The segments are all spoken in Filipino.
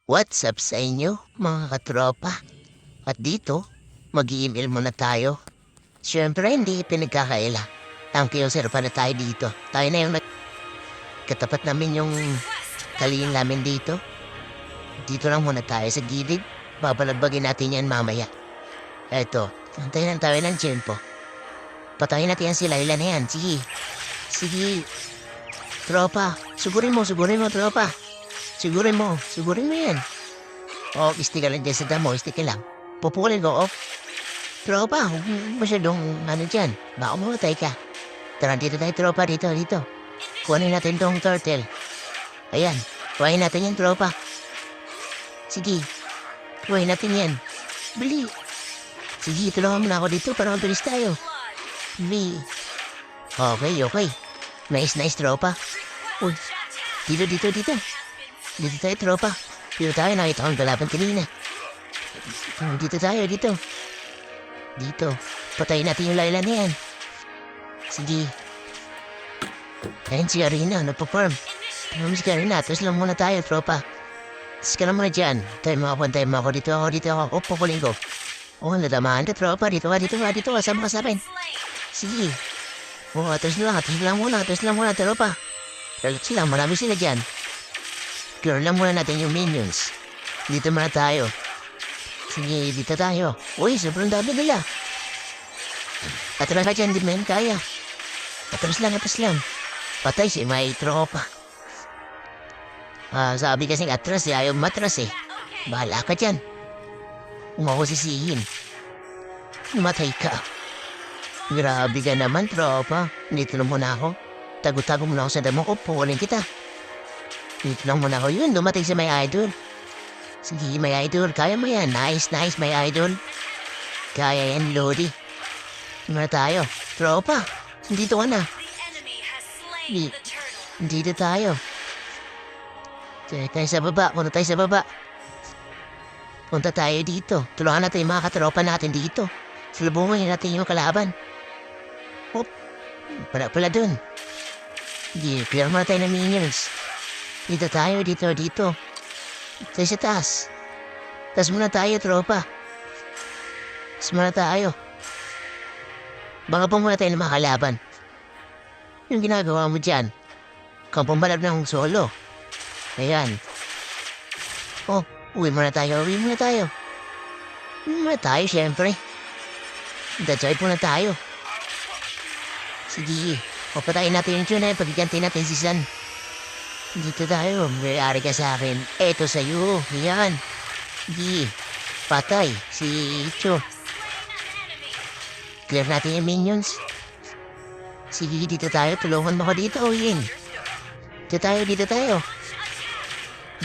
What's up sa inyo, mga katropa? At dito, mag-i-email muna tayo. Siyempre, hindi pinagkakaila. Ang kiyoser pa na tayo dito. Tayo na yung katapat namin yung kaliin namin dito. Dito lang muna tayo sa gilid. Babalagbagin natin yan mamaya. Eto, antayin lang tayo ng tiyempo. Patayin natin yan si Layla na yan. Sige. Sige. Tropa. Sigurin mo, tropa. Sigurin mo yan. O, isti ka lang dyan sa damo, isti ka lang. Pupulin ko, Tropa, huwag masyadong dyan. Baka mamatay ka. Tara, dito tayo, tropa, dito. Kuhanin natin tong turtle. Ayan, kuhanin natin yan, tropa. Sige, kuhanin natin yan. Bili. Sige, tulungan mo na ako dito para mabilis tayo. Bili. Okay. Nice, tropa. Uy, dito. Dito tayo, tropa. Dito tayo, nakita kong galaban kanina. Dito tayo. Dito. Patayin natin yung Layla na yan. Sige. Ayan si Arina, nagpa-farm. Tignan mo si Arina, tapos lang muna tayo, tropa. Tapos ka lang muna dyan. Tayo mo ako dito. Pukuling ko. Nadamaan ka, tropa. Dito ka. Sama ka sa akin. Sige. Tapos lang muna, tropa. Relax lang, marami sila dyan. Clear lang muna natin yung minions. Dito muna tayo. Sige, dito tayo. Uy, sobrang dami nila. Atras ka dyan, di men, kaya. Atras lang. Patay si may tropa. Sabi kasing atras, ayaw matras eh. Bahala ka dyan. Kung ako sisihin. Matay ka. Grabe ka naman, tropa. Dito lang muna ako. Tago-tago muna ako sa damo ko, pukulin kita. Dito lang muna ako yun, dumating sa may idol. Sige, may idol, kaya mo yan. Nice, may idol. Kaya yan, Lodi. Muna tayo. Tropa, dito ka na. Dito tayo. Punta tayo sa baba. Punta tayo dito. Tulungan natin yung mga katropa natin dito. Salubungin natin yung kalaban. Pala dun. Clear muna tayo ng minions. Dito tayo. Tayo sa taas. Taas muna tayo, tropa. Baka pa muna tayo ng mga kalaban. Yung ginagawa mo dyan. Kung pumalab ng solo. Ayan. Uwi muna tayo. Siyempre. Dadrive muna tayo. Sige. Papatayin natin yung tuna. Pagkiganti natin si San. Dito tayo, may-ari ka sa akin. Eto sa'yo, yan. Di, patay, si Icho. Clear natin yung minions. Sige, dito tayo, tulungan mo ko dito, Yin. Dito tayo.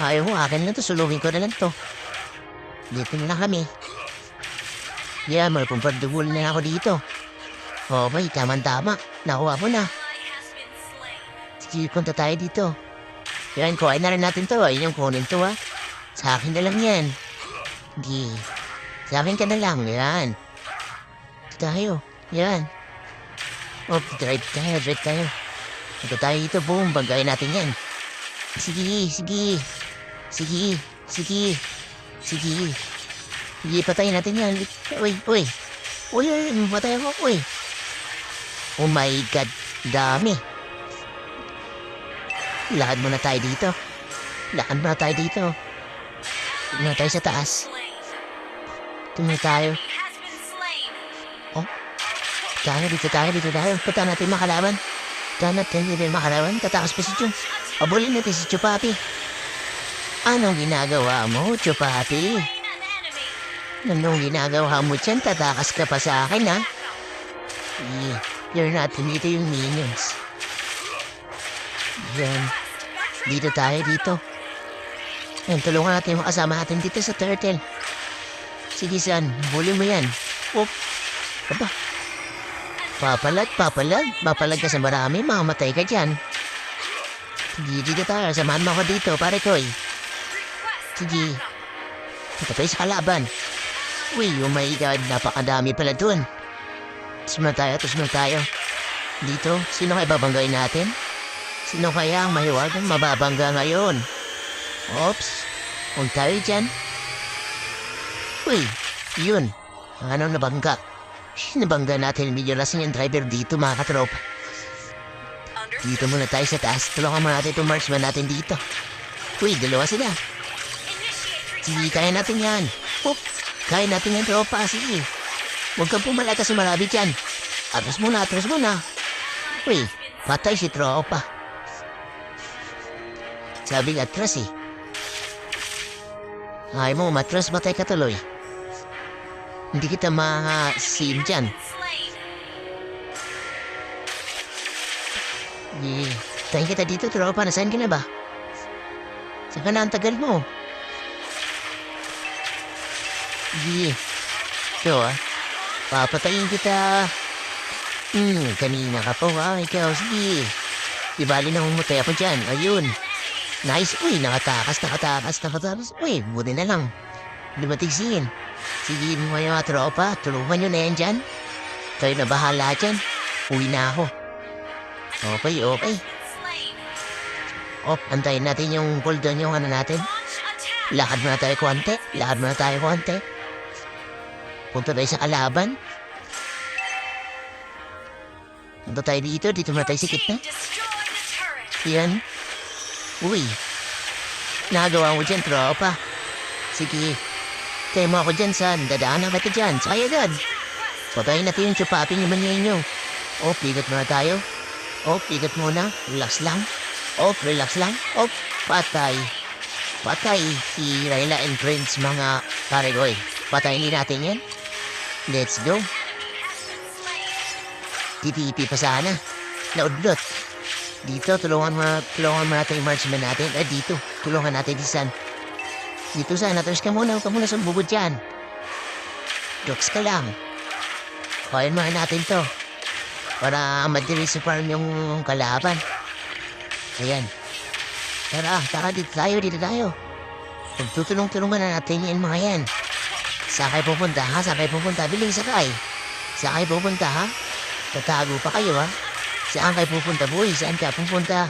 Ayaw mo, akin lang to, sulungin ko na lang to. Dito na lang kami. Yan, may pumpadugul na ako dito. Okay, tama. Nakuha mo na. Sige, punta tayo dito. Yan, kuhain na rin natin to. Ayun yung kunin to, ha. Sa akin na lang yan. Hindi. Sa akin ka na lang. Yan. Dito tayo. Yan. Drive tayo. Ito tayo dito, boom. Bagayin natin yan. Sige, patayin natin yan. Uy. Patay ako, uy. Oh my God. Dami. Lakad muna tayo dito. Tingnan tayo sa taas. Tingnan tayo. Dito tayo. Punta natin makalaban. Tatakas pa si Chu. Abulin natin si Chupapi. Anong ginagawa mo, Chupapi? Anong ginagawa mo dyan? Tatakas ka pa sa akin, ha? You're not dito yung minions. Yan. Dito tayo. Yan, tulungan natin yung kasama natin dito sa turtle. Sige, San. Bully mo yan. Aba. Papalag. Papalag ka sa marami. Mamamatay ka dyan. Dito tayo. Samahan mo ako dito, pare ko. Sige. Ito tayo sa kalaban. Uy, oh my God. Napakadami pala dun. Tapos muna tayo. Dito, sino kayo babanggain natin? Sino kaya ang mahiwagang mababangga ngayon? Oops. Kung tayo dyan. Uy, yun. Ano nabangga? Nabangga natin medyo lasing yung driver dito mga katropa. Dito muna tayo sa taas. Tulungan mo natin itong marksman natin dito. Uy, dalawa sila. Sige, kaya natin yan. Oop, kaya natin yan tropa. Sige. Huwag kang pumalata sa malapit yan. Atras muna, atras muna. Uy, patay si tropa. Sabi nga atras eh. Ay mo, matras batay ka tuloy. Hindi kita ma-sim dyan. Tayo kita dito, tropa. Nasaan ka na ba? Saka na ang tagal mo. Ito papatayin kita. Kanina ka po ikaw. Sige. Ibali na humutay ako dyan. Ayun. Nice. Uy, nakatakas. Uy, buti na lang. Lumatigsin. Sige mo kayo mga tropa. Tulungan nyo na yan dyan. Kayo na bahala dyan. Uwi na ako. Okay. Antayin natin yung cooldown yung ano natin. Lakad muna tayo konti. Punta tayo sa kalaban. Punta tayo dito muna tayo sa gitna. Yan. Uy. Nagawa mo dyan, tropa. Sige. Tayo mo ako dyan, son. Dadaanan ka dyan. Sakay agad. Patayin natin yung chupapin yung manyan nyo. Pigat muna tayo. Pigat muna. Relax lang. Patay. Si Rayla and Prince, mga karegoy. Patayin din natin yan. Let's go. Titipi pa sana. Naudlot. Dito, tulungan mo natin yung marksman natin. Dito. Tulungan natin si San. Dito sana. Tapos ka muna sa bubod dyan. Doks ka lang. Kain mo natin to. Para madiri sa farm yung kalaban. Ayan. Tara, dito tayo. Pagtutulong-tulungan na natin yan mga yan. Sakay pupunta ha? Biling sakay. Sakay pupunta ha? Tatago pa kayo ha? Saan kayo pupunta boy? Saan ka pupunta?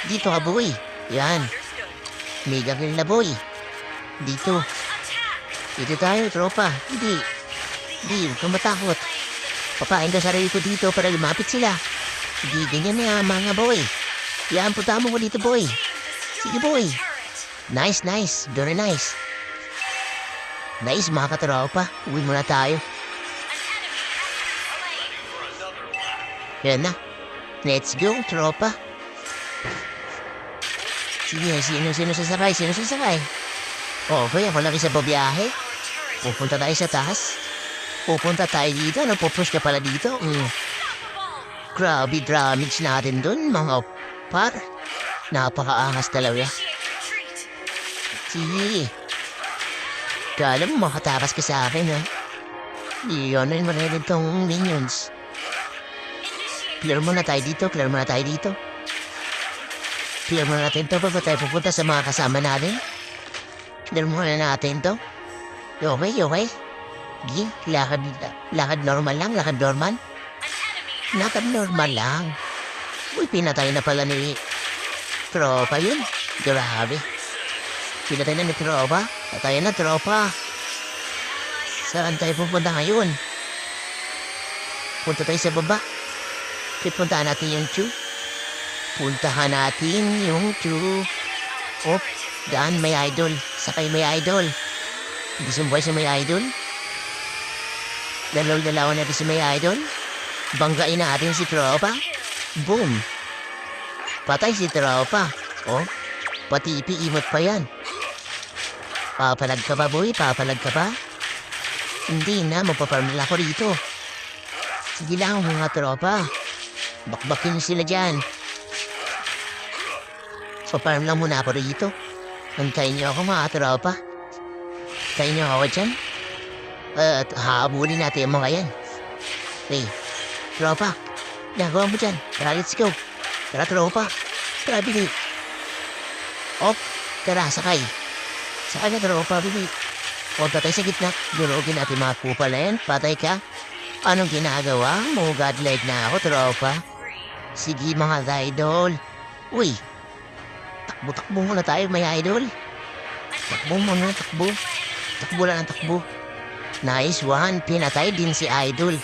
Dito ka boy. Yan. Mega kill na boy. Dito tayo tropa. Hindi, huwag kang matakot. Papain ka sarili ko dito para lumapit sila. Hindi, ganyan na mga boy. Yan, punta mo ko dito, boy. Sige, boy. Nice. Very nice. Nice, mga katropa. Uwi muna tayo. Yan na. Let's go, tropa. Sige, sino sasakay? Okay, ako lang isa babiyahe. Pupunta tayo sa taas. Pupunta tayo dito. Pupush ka pala dito. Grabe damage natin dun, mga par. Napakaangas talaga. Sige. Kala mo makatakas ka sa akin, ha? Iyon mo rin itong minions. Clear mo na tayo dito. Clear mo natin to. Bago tayo pupunta sa mga kasama natin. Clear mo na natin to. Okay. Lakad normal lang. Lakad normal lang. Uy, pinatay na pala ni tropa yun. Grabe. Pinatay na ni tropa. Patayan na tropa. Saan tayo pupunta ngayon? Punta tayo sa baba. Puntahan natin yung Chu. Daan may idol. Sakay may idol. Gusto mo sa may idol? Dalaw-dalawan natin si may idol. Banggain natin si tropa. Boom. Patay si tropa. Pati ipiimot pa yan. Papalag ka ba, boy? Hindi na, mapaparm na ako rito. Sige lang, mga tropa. Bakbakin sila dyan. Paparm lang muna ako rito. Antayin niyo ako, mga tropa. Antayin niyo ako dyan. At haabulin natin yung mga yan. Hey, tropa. Nagawa mo dyan. Tara, let's go. Tara, tropa. Tara, bili. Tara, sakay. Sakay na, tropa, bili. Huwag ka tayo sa gitna. Durugin natin mga kupal na yan. Patay ka. Anong ginagawa mo? Godlike na ako, tropa. Sige, mga idol. Uy. Takbo-takbo muna tayo, may idol. Takbo muna, takbo. Takbo lang ang takbo. Nice one. Pinatay din si Idol.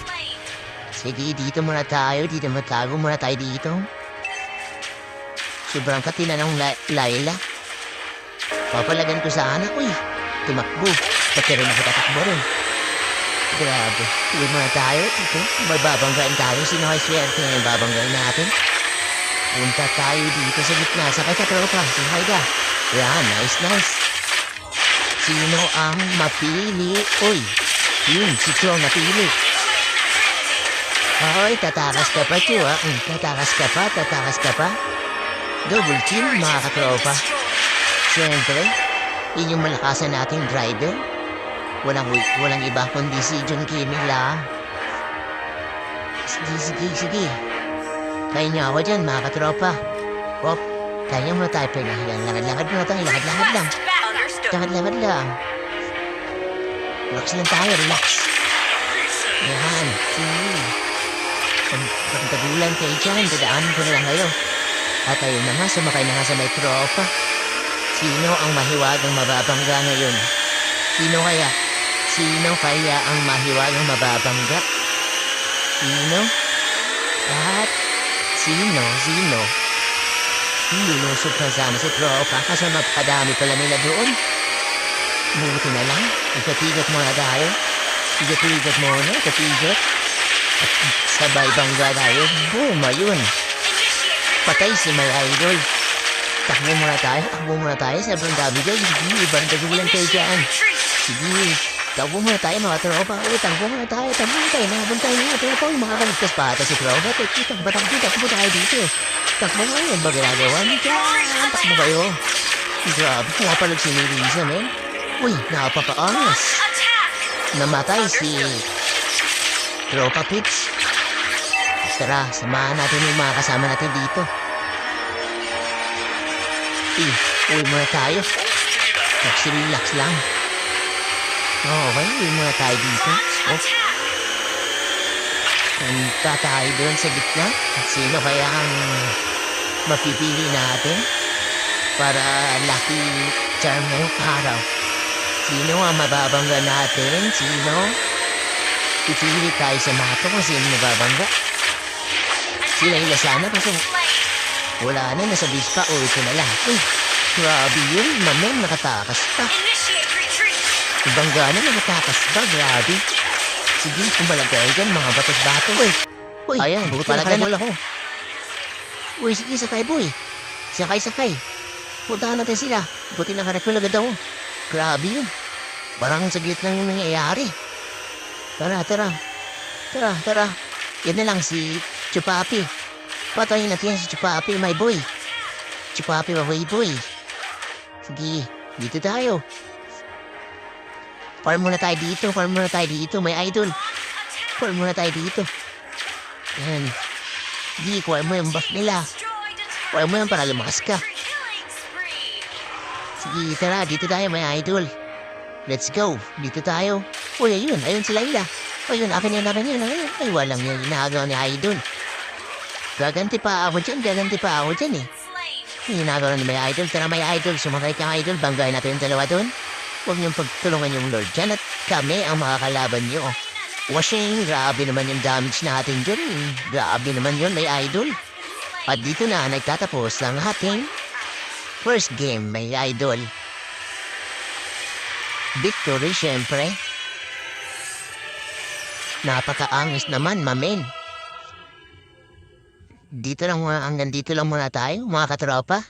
Sige, dito muna tayo. Dito matago muna tayo dito. Sobrang katila ng Layla. Papalagan ko sa anak. Uy, tumakbo. Pati rin ako tatakbo rin. Grabe. Uwi muna tayo. Ito, mababanggain tayo. Sino ay swerte na babanggain natin? Punta tayo dito sa gitna. Sakay ka, tropa. Sakay ka. Yan, nice. Sino ang mapili? Uy, yun, si Chong napili. Hoy, tatakas ka pa, Chu, ha? Tatakas ka pa. Double kill, mga katropa. Siyempre, yun yung malakasan nating driver. Walang iba kundi si John Kimmy lang. Sige. Kaya niyo ako dyan, mga katropa. Op, kaya muna tayo, pinahiyan. Lakad muna tayo, lakad lang. Lakad lang. Relax lang tayo, relax. Yan, sige. Pagtagulan kayo dyan, dadaanan ko na lang kayo. At ayun na nga, sumakay na nga sa may tropa. Sino ang mahiwagang mababangga ngayon? Sino kaya ang mahiwagang mababangga? Sino? At sino? Lulusog kasama si tropa kasi magpadami pala nila doon. Buti na lang, ikatigat muna tayo. Ikatigat muna. At sabay bangga tayo. Boom, ayun. Patay si my idol. Takbo muna tayo. Sobrang dami dyan. Sige, ibang dagulan kayo dyan. Sige, takbo muna tayo mga tropa. Takbo muna tayo. Nabantay nga tropa. Makakaligtas pa ata si tropa. Takbo tayo dito. Takbo nga yun. Ba ginagawa niyo dyan? Takbo kayo. Grabe, napalag si Melissa, men. Uy, napaka-angas. Namatay si Tropa Pips. Tara, samahan natin yung mga kasama natin dito. Uwi muna tayo. Relax lang. Okay, uwi muna tayo dito. Punta tayo doon sa gitna. Sino kaya ang mapipili natin para lucky charm ngayong araw? Sino ang mababangga natin? Sino? Pipili tayo sa mato kung sino mababangga. Sila sana kasi wala na, nasa beach pa. Ito na lang. Uy, grabe yun. Mamen, nakatakas pa. Bangga na, nakatakas pa. Grabe. Sige, kumalagay dyan, mga batos-bato. Uy, ayan, palagay ako. Uy, sige, sakay boy. Sakay. Puntahan natin sila. Buti nakarefill agad ako. Grabe yun. Parang saglit lang yung nangyayari. Tara. Yan na lang si Chupapi. Patayin natin si Chupapi, my boy. Chupapi, my boy. Sige, dito tayo. Farm muna tayo dito, may idol. Farm muna tayo dito. Yan. Sige, kuha mo yung buff nila. Kuha mo yan para lumakas ka. Sige, tara, dito tayo, may idol. Let's go. Dito tayo. Uy, ayun si Layla. Ayun, akin yan. Ay, walang yung inagawa ni idol. Gaganti pa ako dyan eh. Inagawa ni may idol. Tara, may idol. Sumakay ka, idol. Banggain natin yung dalawa doon. Huwag niyong pagtulungan yung Lord dyan at kami ang makakalaban niyo. Washing, grabe naman yung damage natin dyan. Grabe naman yun, may idol. At dito na nagtatapos ang ating first game, may idol. Victory, syempre. Napakaangis naman, mamen. Hanggang dito lang muna tayo, mga katropa.